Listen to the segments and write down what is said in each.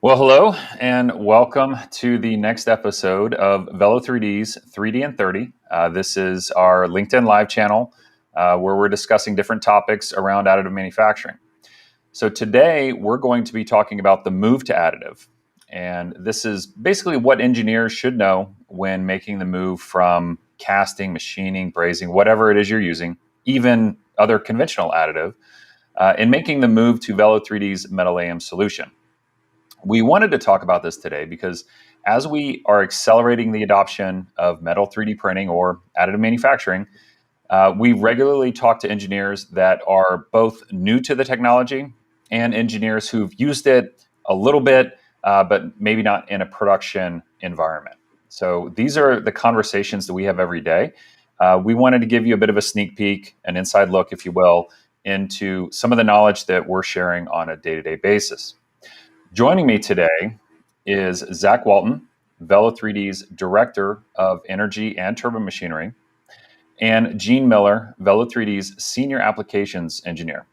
Well, hello and welcome to the next episode of Velo3D's 3D and 30. This is our LinkedIn Live channel where we're discussing different topics around additive manufacturing. So today we're going to be talking about the move to additive. And this is basically what engineers should know when making the move from casting, machining, brazing, whatever it is you're using, even other conventional additive, in making the move to Velo3D's Metal AM solution. We wanted to talk about this today because as we are accelerating the adoption of metal 3D printing or additive manufacturing, we regularly talk to engineers that are both new to the technology and engineers who've used it a little bit, but maybe not in a production environment. So these are the conversations that we have every day. We wanted to give you a bit of a sneak peek, an inside look, if you will, into some of the knowledge that we're sharing on a day-to-day basis. Joining me today is Zach Walton, Velo3D's Director of Energy and Turbomachinery, and Gene Miller, Velo3D's Senior Applications Engineer.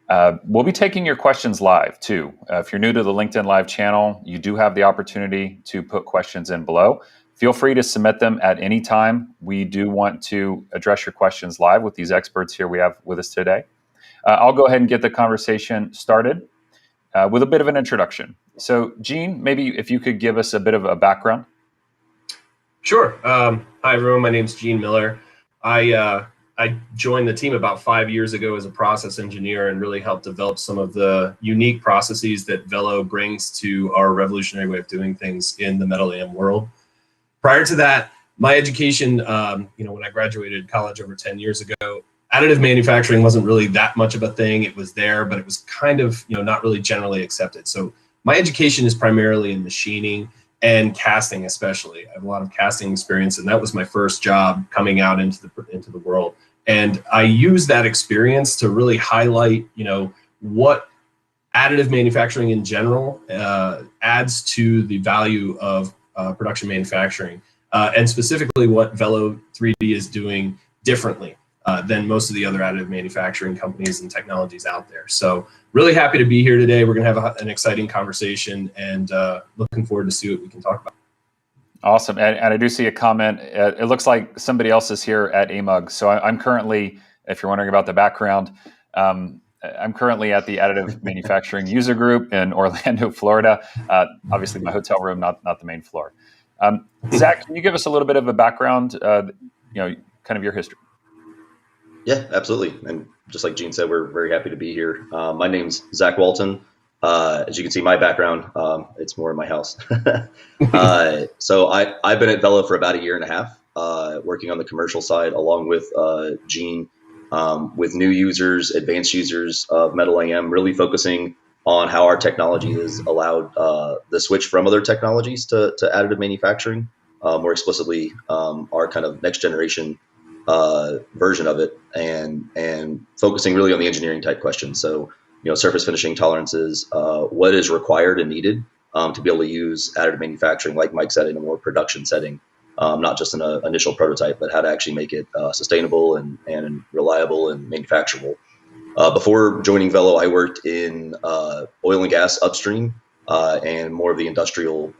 We'll be taking your questions live too. If you're new to the LinkedIn Live channel, you do have the opportunity to put questions in below. Feel free to submit them at any time. We do want to address your questions live with these experts here we have with us today. I'll go ahead and get the conversation started with a bit of an introduction. So, Gene, maybe if you could give us a bit of a background. Sure. Hi, everyone. My name's Gene Miller. I joined the team about 5 years ago as a process engineer and really helped develop some of the unique processes that Velo brings to our revolutionary way of doing things in the metal AM world. Prior to that, my education, when I graduated college over 10 years ago, additive manufacturing wasn't really that much of a thing. It was there, but it was kind of, not really generally accepted. So my education is primarily in machining and casting, especially. I have a lot of casting experience, and that was my first job coming out into the world. And I use that experience to really highlight, what additive manufacturing in general adds to the value of production manufacturing, and specifically what Velo3D is doing differently than most of the other additive manufacturing companies and technologies out there. So really happy to be here today. We're going to have an exciting conversation and looking forward to see what we can talk about. Awesome. And I do see a comment. It looks like somebody else is here at AMUG. So I'm currently, if you're wondering about the background, I'm currently at the Additive Manufacturing User Group in Orlando, Florida. Obviously my hotel room, not the main floor. Zach, can you give us a little bit of a background, kind of your history? Yeah, absolutely. And just like Gene said, we're very happy to be here. My name's Zach Walton. As you can see, my background, it's more in my house. So I've been at Velo for about 1.5 years, working on the commercial side along with Gene, with new users, advanced users of Metal AM, really focusing on how our technology has allowed the switch from other technologies to additive manufacturing, more explicitly our kind of next generation version of it, and focusing really on the engineering type questions. So, surface finishing tolerances, what is required and needed to be able to use additive manufacturing, like Mike said, in a more production setting, not just an initial prototype, but how to actually make it sustainable and reliable and manufacturable. Before joining Velo, I worked in oil and gas upstream and more of the industrial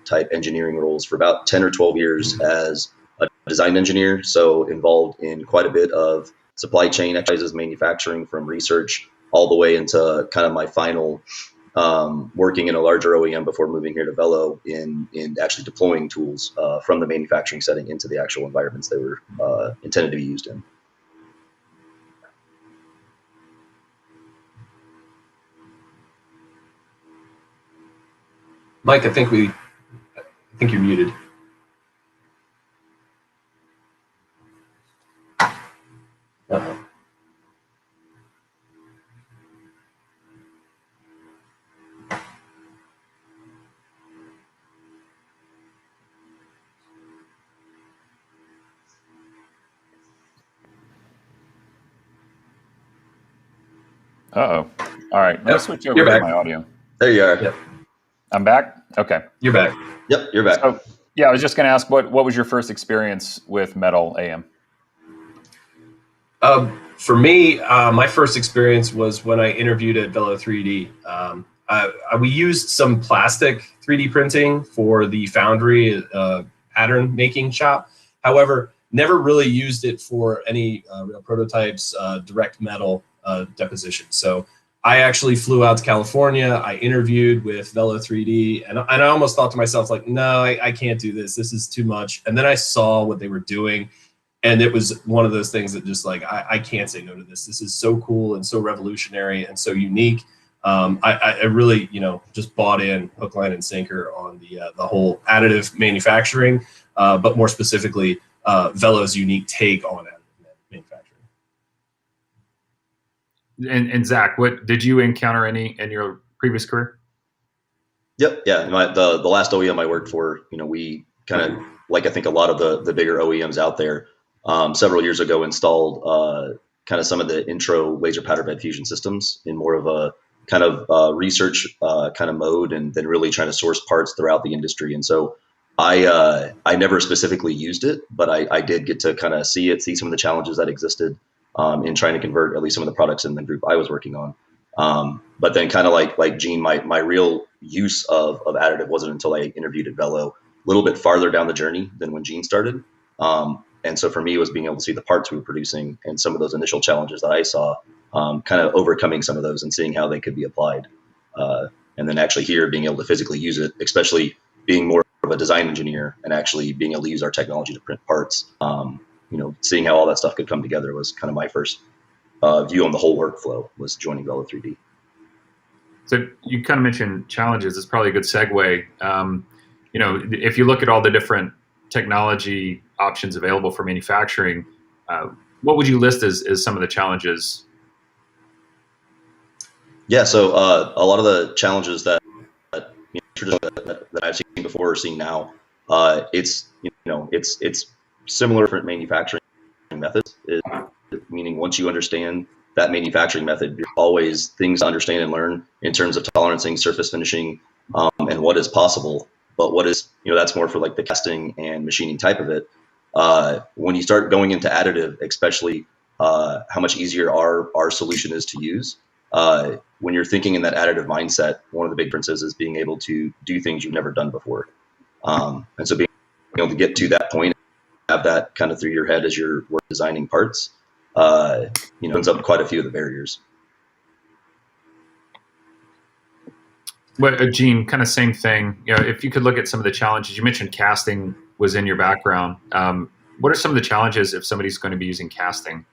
type engineering roles for about 10 or 12 years as a design engineer, so involved in quite a bit of supply chain exercises, manufacturing, from research all the way into kind of my final working in a larger OEM before moving here to Velo in actually deploying tools from the manufacturing setting into the actual environments they were intended to be used in. Mike, I think you're muted. Uh-oh. Uh-oh. All right. Let's switch over to my audio. There you are. Yep. I'm back? Okay. You're back. Yep, you're back. So, yeah, I was just going to ask, what was your first experience with Metal AM? For me, my first experience was when I interviewed at Velo3D. we used some plastic 3D printing for the foundry pattern making shop. However, never really used it for any real prototypes, direct metal deposition. So I actually flew out to California. I interviewed with Velo 3D, and I almost thought to myself, like, no, I can't do this. This is too much. And then I saw what they were doing, and it was one of those things that just like, I can't say no to this. This is so cool and so revolutionary and so unique. I really, just bought in hook, line, and sinker on the whole additive manufacturing, but more specifically, Velo's unique take on additive manufacturing. And Zach, what did you encounter any in your previous career? Yep. Yeah. The last OEM I worked for, we kind of, like I think a lot of the bigger OEMs out there, several years ago installed kind of some of the intro laser powder bed fusion systems in more of a kind of research kind of mode, and then really trying to source parts throughout the industry. And so I never specifically used it, but I did get to kind of see some of the challenges that existed in trying to convert at least some of the products in the group I was working on. But then kind of like Gene, my real use of additive wasn't until I interviewed at Velo, a little bit farther down the journey than when Gene started. And so for me, it was being able to see the parts we were producing and some of those initial challenges that I saw, kind of overcoming some of those and seeing how they could be applied. And then actually here being able to physically use it, especially being more of a design engineer and actually being able to use our technology to print parts. Seeing how all that stuff could come together was kind of my first view on the whole workflow, was joining Velo 3D. So you kind of mentioned challenges. It's probably a good segue. If you look at all the different technology options available for manufacturing, what would you list as some of the challenges? Yeah, so a lot of the challenges that I've seen before or seen now, it's similar different manufacturing methods. Meaning once you understand that manufacturing method, there's always things to understand and learn in terms of tolerancing, surface finishing, and what is possible. But what is, that's more for like the casting and machining type of it. When you start going into additive, especially how much easier our solution is to use. When you're thinking in that additive mindset, one of the big differences is being able to do things you've never done before. And so being able to get to that point, have that kind of through your head as you're designing parts, opens up quite a few of the barriers. Well, Gene, kind of same thing. If you could look at some of the challenges, you mentioned casting was in your background. What are some of the challenges if somebody's going to be using casting?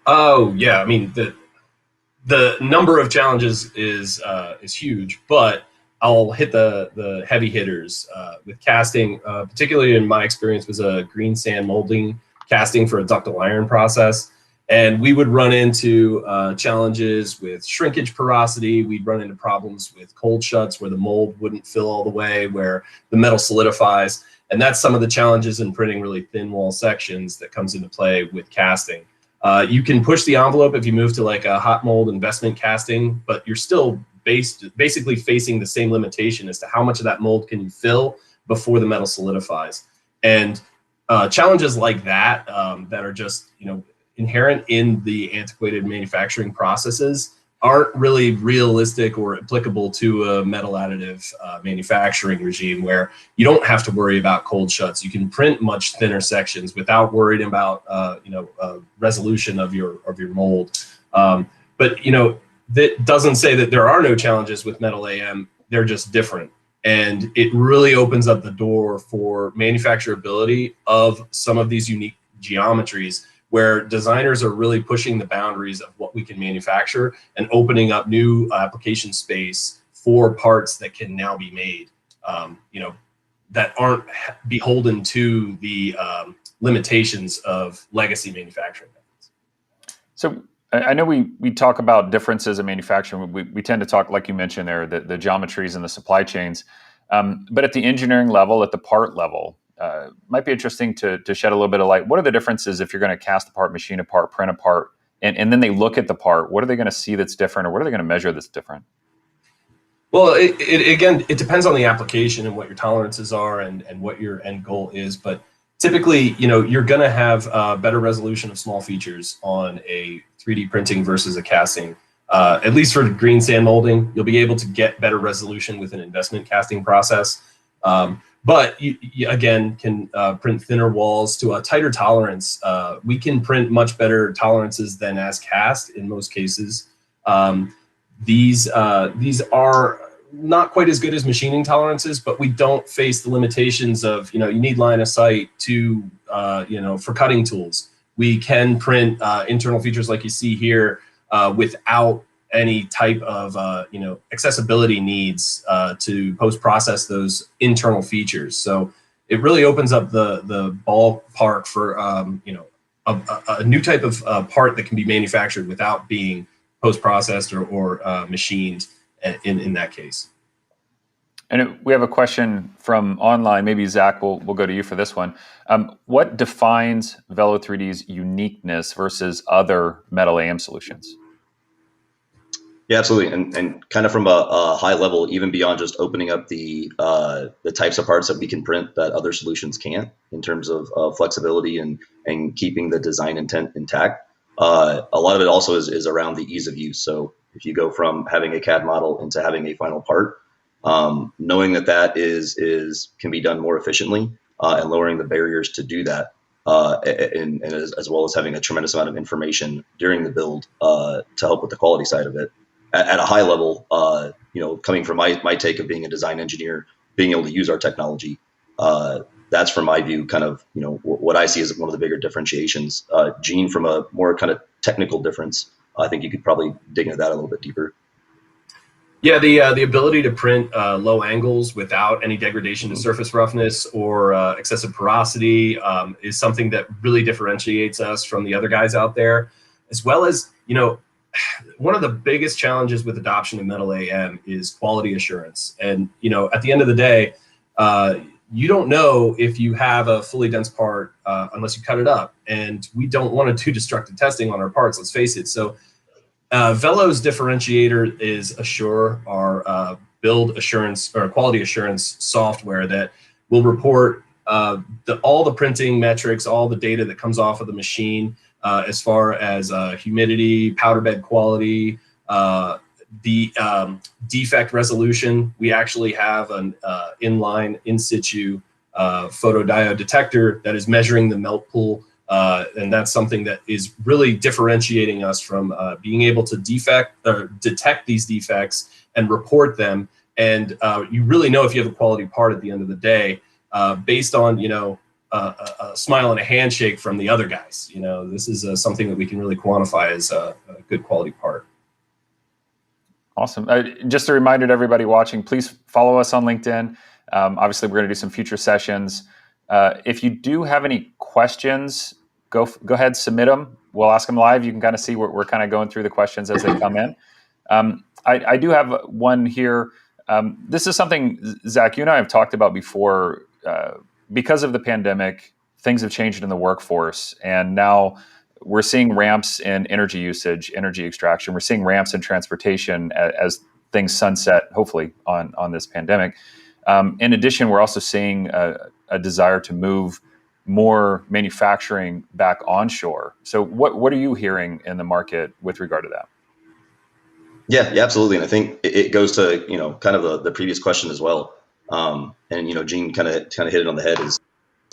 Oh yeah, I mean the number of challenges is huge, but I'll hit the heavy hitters with casting. Particularly in my experience was a green sand molding casting for a ductile iron process. And we would run into challenges with shrinkage porosity. We'd run into problems with cold shuts where the mold wouldn't fill all the way, where the metal solidifies. And that's some of the challenges in printing really thin wall sections that comes into play with casting. You can push the envelope if you move to like a hot mold investment casting, but you're still basically facing the same limitation as to how much of that mold can you fill before the metal solidifies. And challenges like that that are just, inherent in the antiquated manufacturing processes aren't really realistic or applicable to a metal additive manufacturing regime where you don't have to worry about cold shuts. You can print much thinner sections without worrying about resolution of your mold. But that doesn't say that there are no challenges with metal AM. They're just different. And it really opens up the door for manufacturability of some of these unique geometries where designers are really pushing the boundaries of what we can manufacture and opening up new application space for parts that can now be made, that aren't beholden to the limitations of legacy manufacturing methods. So I know we talk about differences in manufacturing. We tend to talk, like you mentioned there, the geometries and the supply chains. But at the engineering level, at the part level, might be interesting to shed a little bit of light. What are the differences if you're going to cast a part, machine a part, print a part, and then they look at the part? What are they going to see that's different, or what are they going to measure that's different? Well, it depends on the application and what your tolerances are and what your end goal is. But typically, you're going to have better resolution of small features on a 3D printing versus a casting. at least for green sand molding, you'll be able to get better resolution with an investment casting process. But you again can print thinner walls to a tighter tolerance. We can print much better tolerances than as cast in most cases. These are not quite as good as machining tolerances, but we don't face the limitations of, you need line of sight to, for cutting tools. We can print internal features like you see here without any type of accessibility needs to post-process those internal features. So it really opens up the ballpark for a new type of part that can be manufactured without being post-processed or machined in that case. And we have a question from online. Maybe Zach, we'll go to you for this one. What defines Velo3D's uniqueness versus other metal AM solutions? Yeah, absolutely, and kind of from a high level, even beyond just opening up the types of parts that we can print that other solutions can't, in terms of flexibility and keeping the design intent intact. A lot of it also is around the ease of use. So if you go from having a CAD model into having a final part, knowing that can be done more efficiently and lowering the barriers to do that, and as well as having a tremendous amount of information during the build to help with the quality side of it. At a high level, coming from my take of being a design engineer, being able to use our technology, that's from my view kind of, what I see as one of the bigger differentiations. Gene, from a more kind of technical difference, I think you could probably dig into that a little bit deeper. Yeah, the ability to print low angles without any degradation to surface roughness or excessive porosity is something that really differentiates us from the other guys out there, as well as, one of the biggest challenges with adoption of metal AM is quality assurance. And, at the end of the day, you don't know if you have a fully dense part unless you cut it up. And we don't want to do destructive testing on our parts, let's face it. So Velo's differentiator is Assure, our build assurance or quality assurance software that will report all the printing metrics, all the data that comes off of the machine, as far as humidity, powder bed quality, the defect resolution. We actually have an inline in situ photodiode detector that is measuring the melt pool. And that's something that is really differentiating us from being able to detect these defects and report them. And you really know if you have a quality part at the end of the day, based on, a smile and a handshake from the other guys. This is something that we can really quantify as a good quality part. Awesome. Just a reminder to everybody watching, please follow us on LinkedIn. Obviously, we're going to do some future sessions. If you do have any questions, go ahead, submit them. We'll ask them live. You can kind of see we're kind of going through the questions as they come in. I do have one here. This is something, Zach, you and I have talked about before. Because of the pandemic, things have changed in the workforce, and now we're seeing ramps in energy usage, energy extraction. We're seeing ramps in transportation as things sunset, hopefully, on this pandemic. In addition, we're also seeing a desire to move more manufacturing back onshore. So what are you hearing in the market with regard to that? Yeah, absolutely. And I think it goes to, kind of the previous question as well. And, Gene kind of hit it on the head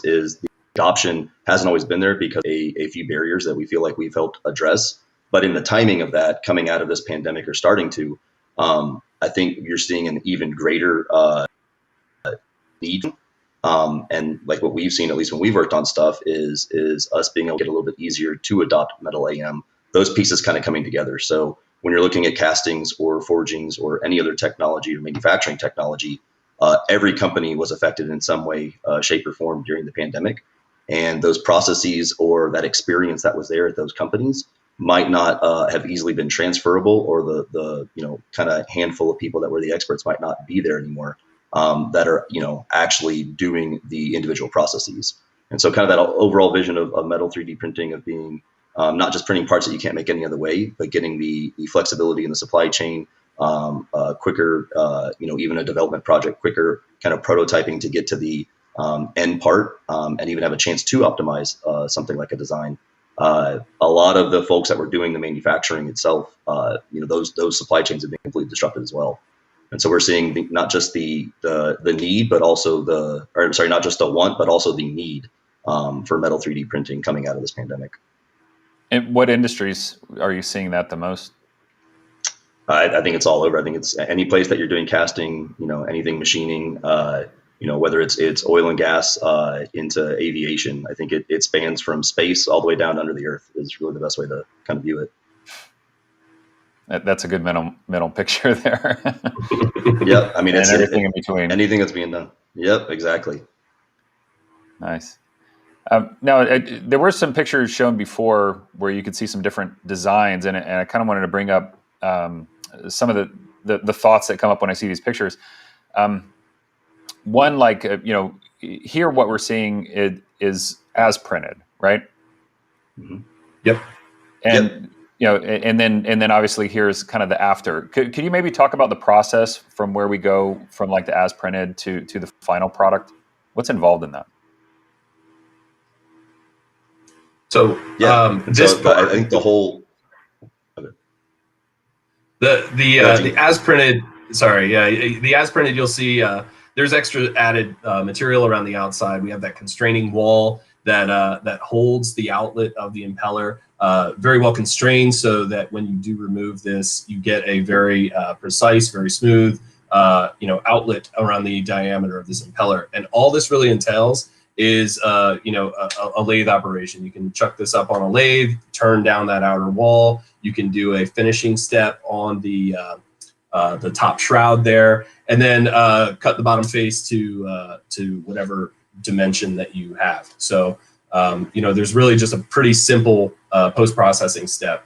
is the adoption hasn't always been there because a few barriers that we feel like we've helped address. But in the timing of that coming out of this pandemic or starting to, I think you're seeing an even greater need. And like what we've seen, at least when we've worked on stuff, is us being able to get a little bit easier to adopt metal AM, those pieces kind of coming together. So when you're looking at castings or forgings or any other technology or manufacturing technology, every company was affected in some way, shape, or form during the pandemic. And those processes or that experience that was there at those companies might not have easily been transferable, or the kind of handful of people that were the experts might not be there anymore, that are actually doing the individual processes. And so kind of that overall vision of metal 3D printing, of being not just printing parts that you can't make any other way, but getting the flexibility in the supply chain, quicker, even a development project, quicker kind of prototyping to get to the end part, and even have a chance to optimize something like a design. A lot of the folks that were doing the manufacturing itself, those supply chains have been completely disrupted as well. And so we're seeing not just the need, but also not just the want, but also the need for metal 3D printing coming out of this pandemic. In what industries are you seeing that the most? I think it's all over. I think it's any place that you're doing casting, anything machining, whether it's oil and gas into aviation. I think it spans from space all the way down to under the earth is really the best way to kind of view it. That's a good mental picture there. Yep. I mean, it's everything in between. Anything that's being done. Yep, exactly. Nice. Now, there were some pictures shown before where you could see some different designs, and I kind of wanted to bring up some of the thoughts that come up when I see these pictures. One, here what we're seeing is as printed, right? Mm-hmm. Yep. And and then obviously here's kind of the after. Could you maybe talk about the process from where we go from like the as printed to the final product? What's involved in that? So I think the whole the as printed. Sorry, the as printed. You'll see there's extra added material around the outside. We have that constraining wall that holds the outlet of the impeller very well constrained, so that when you do remove this, you get a very precise, very smooth outlet around the diameter of this impeller. And all this really entails is a lathe operation. You can chuck this up on a lathe, turn down that outer wall. You can do a finishing step on the top shroud there, and then cut the bottom face to whatever dimension that you have. So there's really just a pretty simple post-processing step.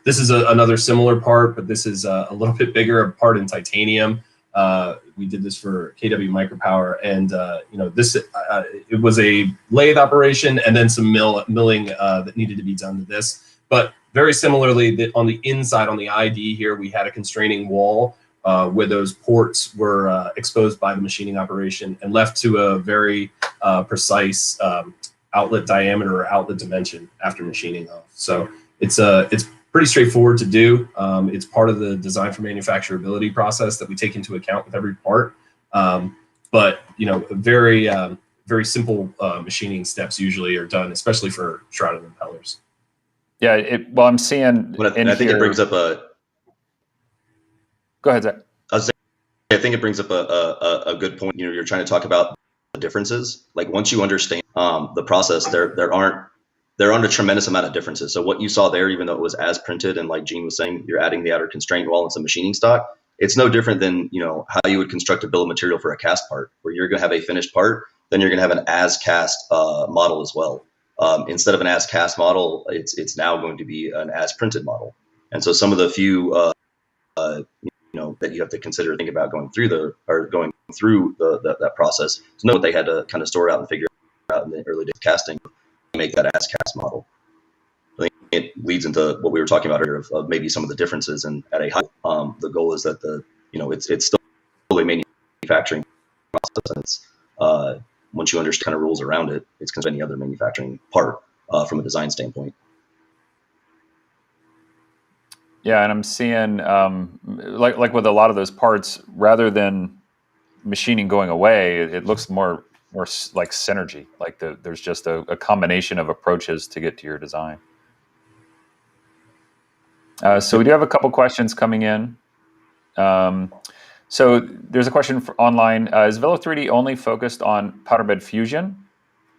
This is another similar part, but this is a little bit bigger, a part in titanium. We did this for KW Micropower, and it was a lathe operation and then some milling that needed to be done to this. But very similarly, on the inside, on the ID here, we had a constraining wall where those ports were exposed by the machining operation and left to a very precise outlet diameter or outlet dimension after machining off. So it's pretty straightforward to do. It's part of the design for manufacturability process that we take into account with every part. But very very simple machining steps usually are done, especially for shrouded impellers. Yeah, I'm seeing. I think it brings up a. Go ahead, Zach. I think it brings up a good point. You're trying to talk about the differences. Like once you understand the process, there aren't a tremendous amount of differences. So what you saw there, even though it was as printed, and like Gene was saying, you're adding the outer constraint wall and some machining stock. It's no different than how you would construct a bill of material for a cast part, where you're going to have a finished part, then you're going to have an as cast model as well. Instead of an as cast model, it's now going to be an as printed model. And so some of the few that you have to consider, think about going through that process. To know what they had to kind of store out and figure out in the early days of casting, to make that as cast model. I think it leads into what we were talking about earlier of maybe some of the differences. And at a high, the goal is that it's still a manufacturing process. And it's once you understand kind of rules around it, it's kind of any other manufacturing part from a design standpoint. Yeah, and I'm seeing like with a lot of those parts, rather than machining going away, it looks more like synergy. Like there's just a combination of approaches to get to your design. So we do have a couple questions coming in. So there's a question online. Is Velo3D only focused on powder bed fusion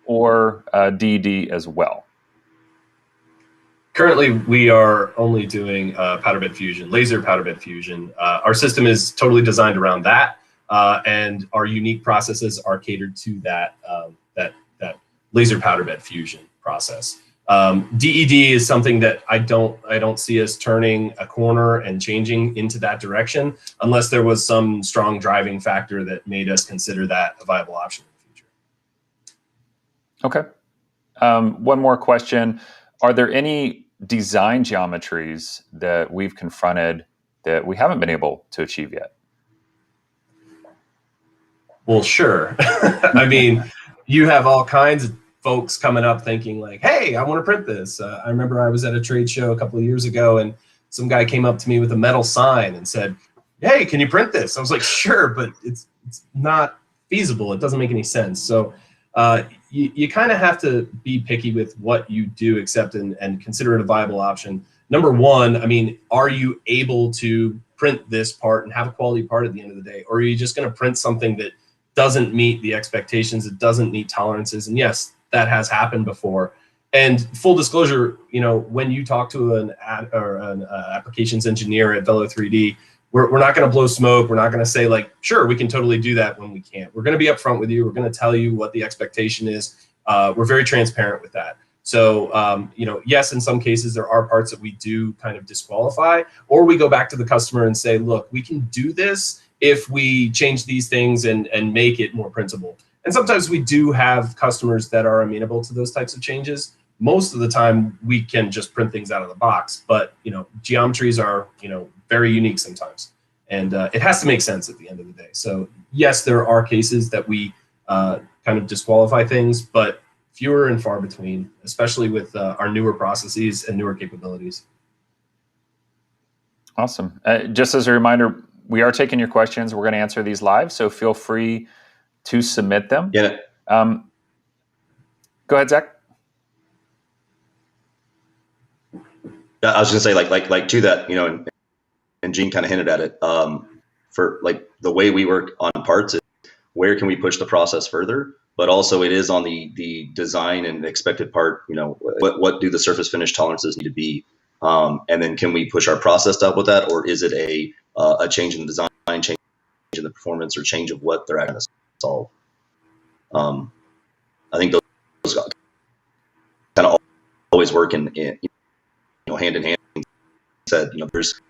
or DED as well? Currently, we are only doing powder bed fusion, laser powder bed fusion. Our system is totally designed around that, and our unique processes are catered to that laser powder bed fusion process. DED is something that I don't see us turning a corner and changing into that direction unless there was some strong driving factor that made us consider that a viable option in the future. Okay. One more question. Are there any design geometries that we've confronted that we haven't been able to achieve yet? Well, sure. I mean, you have all kinds of folks coming up thinking like, hey, I want to print this. I remember I was at a trade show a couple of years ago, and some guy came up to me with a metal sign and said, hey, can you print this? I was like, sure, but it's not feasible. It doesn't make any sense. So you kind of have to be picky with what you do accept and consider it a viable option. Number one, I mean, are you able to print this part and have a quality part at the end of the day? Or are you just going to print something that doesn't meet the expectations, it doesn't meet tolerances? And yes, that has happened before. And full disclosure, you know, when you talk to an applications engineer at Velo3D, we're not going to blow smoke. We're not going to say like, sure, we can totally do that when we can't. We're going to be upfront with you. We're going to tell you what the expectation is. We're very transparent with that. So, you know, yes, in some cases there are parts that we do kind of disqualify, or we go back to the customer and say, look, we can do this if we change these things and make it more printable. And sometimes we do have customers that are amenable to those types of changes. Most of the time we can just print things out of the box, but you know, geometries are, you know, very unique sometimes, and it has to make sense at the end of the day. So yes, there are cases that we kind of disqualify things, but fewer and far between, especially with our newer processes and newer capabilities. Awesome. Just as a reminder, we are taking your questions. We're going to answer these live, so feel free to submit them. Yeah. Go ahead, Zach. I was going to say, like to that, you know, and Gene kind of hinted at it. For like the way we work on parts is where can we push the process further, but also it is on the design and expected part. You know, what do the surface finish tolerances need to be, and then can we push our process up with that, or is it a change in the design, change in the performance, or change of what they're actually going to solve? I think those kind of always work in you know, hand in hand. Said, you know, there's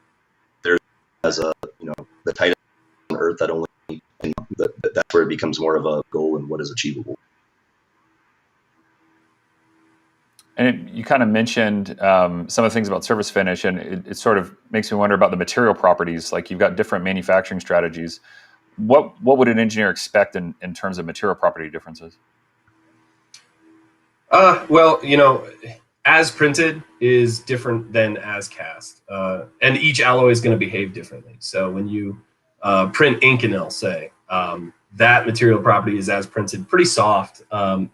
as a, you know, the tightest on earth that only, you know, that's where it becomes more of a goal and what is achievable. And you kind of mentioned some of the things about surface finish, and it sort of makes me wonder about the material properties. Like, you've got different manufacturing strategies. What would an engineer expect in terms of material property differences? Well, you know, as printed is different than as cast, and each alloy is going to behave differently. So when you print Inconel, say, that material property is as printed, pretty soft.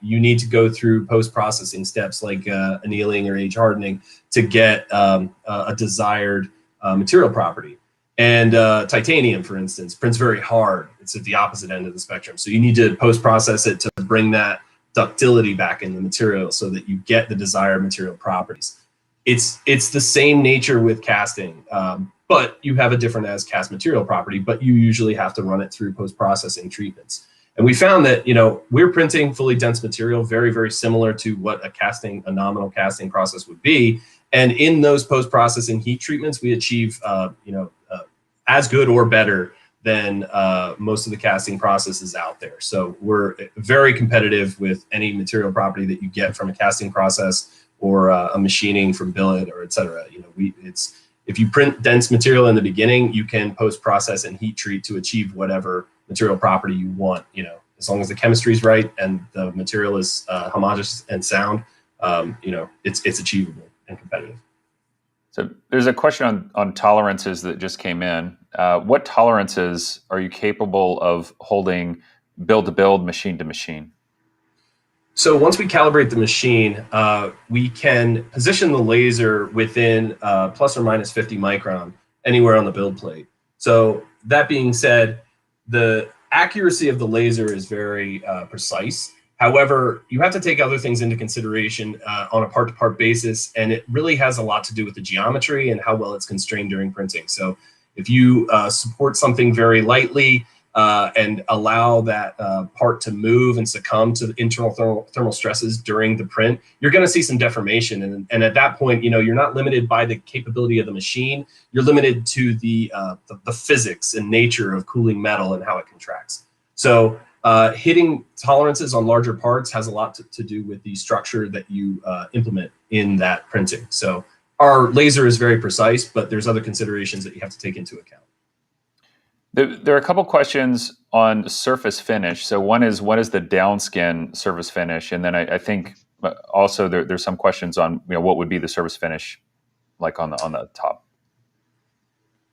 You need to go through post-processing steps like annealing or age hardening to get a desired material property. And titanium, for instance, prints very hard. It's at the opposite end of the spectrum. So you need to post-process it to bring that ductility back in the material so that you get the desired material properties. It's the same nature with casting, but you have a different as cast material property, but you usually have to run it through post-processing treatments. And we found that, you know, we're printing fully dense material very, very similar to what a nominal casting process would be. And in those post-processing heat treatments, we achieve, you know, as good or better than most of the casting processes out there. So we're very competitive with any material property that you get from a casting process or a machining from billet or et cetera. You know, if you print dense material in the beginning, you can post-process and heat treat to achieve whatever material property you want. You know, as long as the chemistry is right and the material is homogeneous and sound, you know, it's achievable and competitive. So there's a question on tolerances that just came in. What tolerances are you capable of holding build to build, machine to machine? So once we calibrate the machine, we can position the laser within plus or minus 50 micron anywhere on the build plate. So that being said, the accuracy of the laser is very precise. However, you have to take other things into consideration on a part-to-part basis, and it really has a lot to do with the geometry and how well it's constrained during printing. So if you support something very lightly and allow that part to move and succumb to the internal thermal stresses during the print, you're going to see some deformation. And at that point, you know, you're not limited by the capability of the machine. You're limited to the physics and nature of cooling metal and how it contracts. So hitting tolerances on larger parts has a lot to do with the structure that you implement in that printing. So our laser is very precise, but there's other considerations that you have to take into account. There are a couple questions on surface finish. So one is, what is the downskin surface finish? And then I think also there's some questions on, what would be the surface finish like on the top.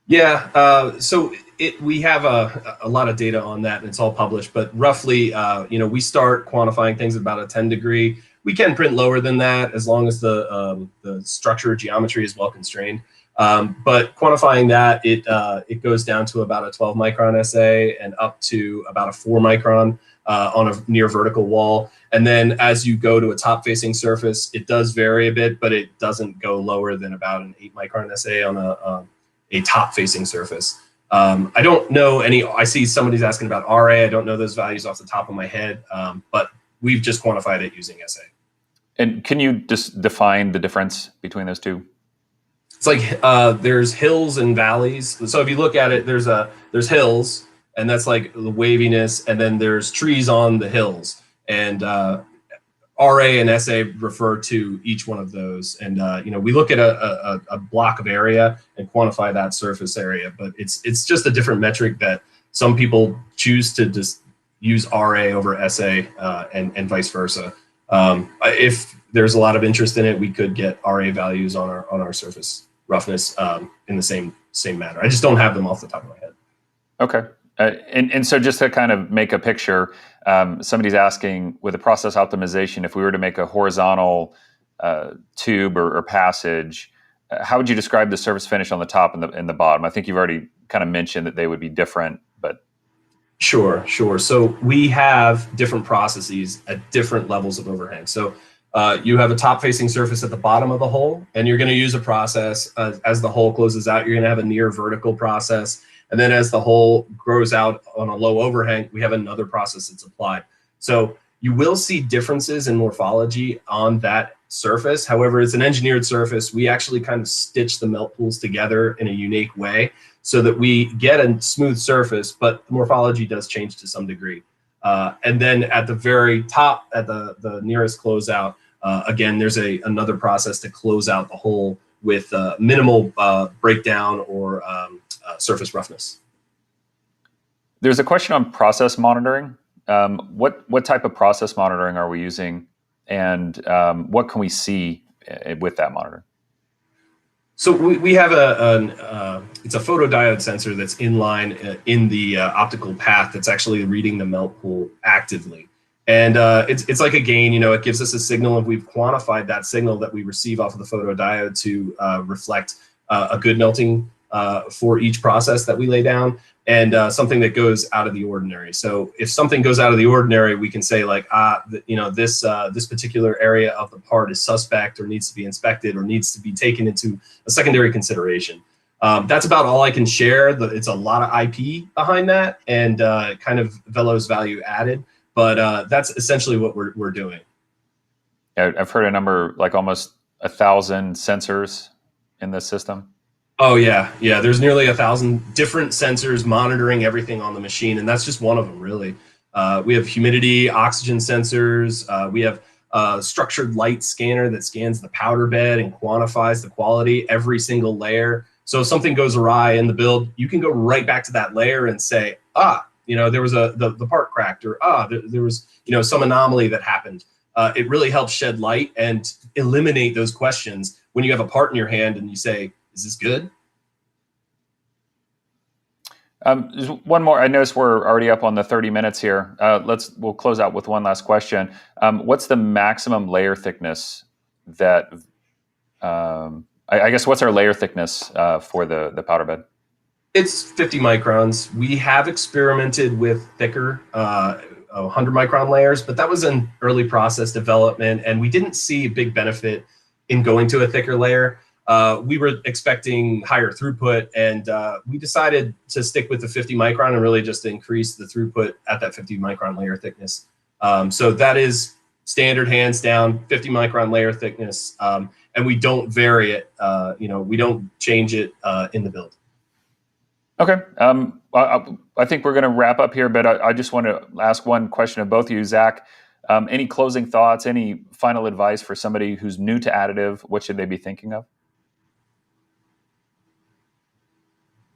Yeah, so we have a lot of data on that, and it's all published. But roughly, we start quantifying things at about a 10 degree. We can print lower than that as long as the structure geometry is well constrained. But quantifying that, it goes down to about a 12 micron SA and up to about a 4 micron on a near vertical wall. And then as you go to a top facing surface, it does vary a bit, but it doesn't go lower than about an 8 micron SA on a top facing surface. I don't know I see somebody's asking about RA. I don't know those values off the top of my head, but we've just quantified it using SA. And can you just define the difference between those two? It's like there's hills and valleys. So if you look at it, there's hills, and that's like the waviness, and then there's trees on the hills. And RA and SA refer to each one of those. And we look at a block of area and quantify that surface area, but it's just a different metric that some people choose to just use RA over SA and vice versa. If there's a lot of interest in it, we could get RA values on our surface roughness in the same manner. I just don't have them off the top of my head. Okay. And so just to kind of make a picture, somebody's asking, with the process optimization, if we were to make a horizontal tube or passage, how would you describe the surface finish on the top and the bottom? I think you've already kind of mentioned that they would be different, but. Sure. So we have different processes at different levels of overhang. So you have a top-facing surface at the bottom of the hole, and you're going to use a process as the hole closes out. You're going to have a near vertical process. And then as the hole grows out on a low overhang, we have another process that's applied. So you will see differences in morphology on that surface. However, it's an engineered surface. We actually kind of stitch the melt pools together in a unique way so that we get a smooth surface, but the morphology does change to some degree. And then at the very top, at the nearest closeout, again, there's another process to close out the hole with minimal breakdown or surface roughness. There's a question on process monitoring. What type of process monitoring are we using, and what can we see with that monitoring? So we have it's a photodiode sensor that's inline in the optical path that's actually reading the melt pool actively. And it's like a gain, it gives us a signal, and we've quantified that signal that we receive off of the photodiode to reflect a good melting for each process that we lay down, and something that goes out of the ordinary. So if something goes out of the ordinary, we can say like, this particular area of the part is suspect or needs to be inspected or needs to be taken into a secondary consideration. That's about all I can share. It's a lot of IP behind that, and kind of Velo's value added, but that's essentially what we're doing. I've heard a number, like almost 1,000 sensors in this system. Oh yeah. There's nearly 1,000 different sensors monitoring everything on the machine, and that's just one of them, really. We have humidity, oxygen sensors. We have a structured light scanner that scans the powder bed and quantifies the quality every single layer. So if something goes awry in the build, you can go right back to that layer and say, there was the part cracked, or there was some anomaly that happened. It really helps shed light and eliminate those questions when you have a part in your hand and you say, is this good? There's one more. I noticed we're already up on the 30 minutes here. We'll close out with one last question. What's the maximum layer thickness that, I guess, what's our layer thickness for the powder bed? It's 50 microns. We have experimented with thicker 100 micron layers, but that was in early process development, and we didn't see a big benefit in going to a thicker layer. We were expecting higher throughput, and we decided to stick with the 50 micron and really just increase the throughput at that 50 micron layer thickness. So that is standard, hands down, 50 micron layer thickness, and we don't vary it. We don't change it in the build. Okay. I think we're going to wrap up here, but I just want to ask one question of both of you. Zach, any closing thoughts, any final advice for somebody who's new to additive? What should they be thinking of?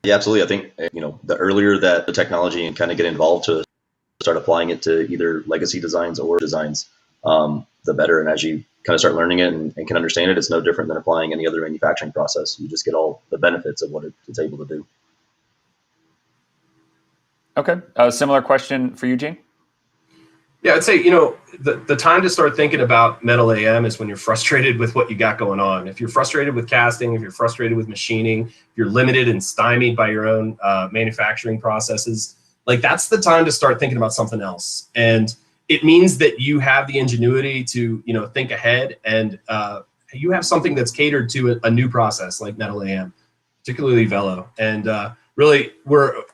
Yeah, absolutely. I think, the earlier that the technology and kind of get involved to start applying it to either legacy designs or designs, the better. And as you kind of start learning it and can understand it, it's no different than applying any other manufacturing process. You just get all the benefits of what it's able to do. Okay. Similar question for you, Gene? Yeah, I'd say, the time to start thinking about metal AM is when you're frustrated with what you got going on. If you're frustrated with casting, if you're frustrated with machining, if you're limited and stymied by your own manufacturing processes, like that's the time to start thinking about something else. And it means that you have the ingenuity to, think ahead, and you have something that's catered to a new process like metal AM, particularly Velo. And really, we're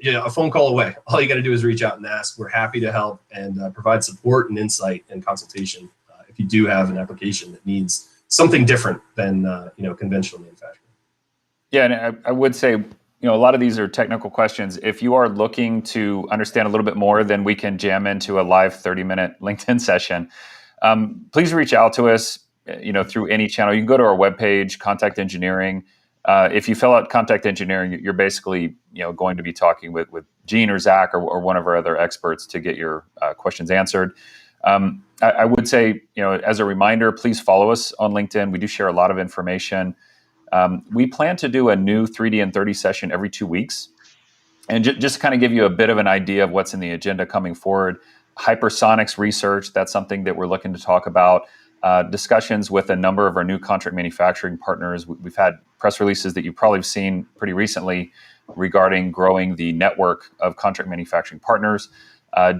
a phone call away. All you got to do is reach out and ask. We're happy to help and provide support and insight and consultation if you do have an application that needs something different than conventional manufacturing. Yeah, and I would say, a lot of these are technical questions. If you are looking to understand a little bit more, then we can jam into a live 30-minute LinkedIn session. Please reach out to us, through any channel. You can go to our webpage, Contact Engineering. If you fill out Contact Engineering, you're basically going to be talking with Gene or Zach or one of our other experts to get your questions answered. I would say, as a reminder, please follow us on LinkedIn. We do share a lot of information. We plan to do a new 3Din30 session every 2 weeks. And just kind of give you a bit of an idea of what's in the agenda coming forward. Hypersonics research, that's something that we're looking to talk about. Discussions with a number of our new contract manufacturing partners. We've had press releases that you've probably seen pretty recently regarding growing the network of contract manufacturing partners.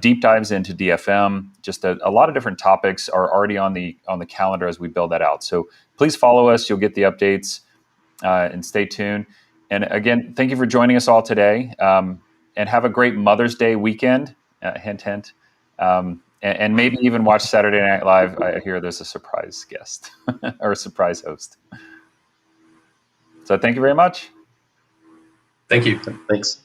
Deep dives into DFM, just a lot of different topics are already on the calendar as we build that out. So please follow us. You'll get the updates and stay tuned. And again, thank you for joining us all today. And have a great Mother's Day weekend. Hint, hint. And maybe even watch Saturday Night Live. I hear there's a surprise guest or a surprise host. So thank you very much. Thank you. Thanks.